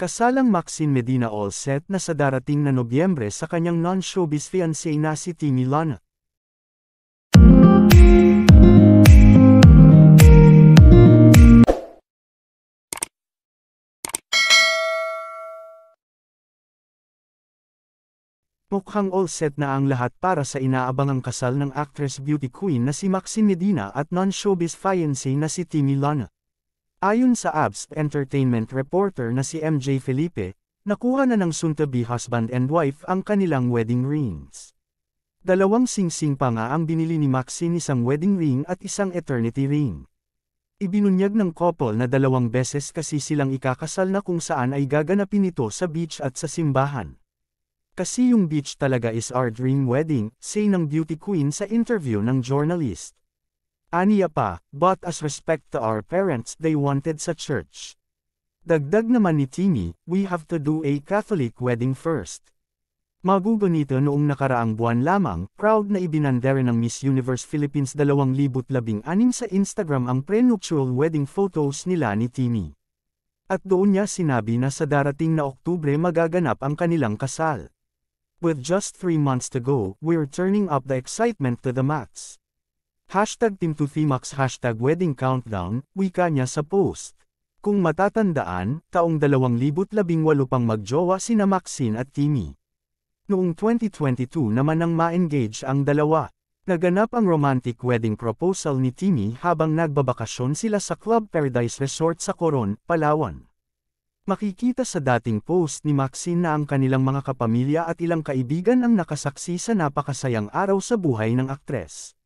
Kasalang Maxine Medina all set na sa darating na Nobyembre sa kanyang non-showbiz fiancé na si Timmy Lana. Mukhang all set na ang lahat para sa inaabangang kasal ng actress beauty queen na si Maxine Medina at non-showbiz fiancé na si Timmy Lana. Ayon sa ABS Entertainment reporter na si MJ Felipe, nakuha na ng soon-to-be husband and wife ang kanilang wedding rings. Dalawang singsing pa nga ang binili ni Maxine, isang wedding ring at isang eternity ring. Ibinunyag ng couple na 2 beses kasi silang ikakasal na kung saan ay gaganapin ito sa beach at sa simbahan. Kasi yung beach talaga is our dream wedding, say ng beauty queen sa interview ng journalist. Aniya pa, but as respect to our parents they wanted sa church. Dagdag naman ni Timmy, we have to do a Catholic wedding first. Magugunito noong nakaraang buwan lamang, proud na ibinandera ng Miss Universe Philippines 2016 sa Instagram ang prenuptial wedding photos nila ni Timmy. At doon niya sinabi na sa darating na Oktubre magaganap ang kanilang kasal. With just 3 months to go, we're turning up the excitement to the max. #Team2Thimax #wedding countdown, wika niya sa post. Kung matatandaan, taong 2018 pang magjowa sina Maxine at Timmy. Noong 2022 naman nang ma-engage ang dalawa. Naganap ang romantic wedding proposal ni Timmy habang nagbabakasyon sila sa Club Paradise Resort sa Coron, Palawan. Makikita sa dating post ni Maxine na ang kanilang mga kapamilya at ilang kaibigan ang nakasaksi sa napakasayang araw sa buhay ng aktres.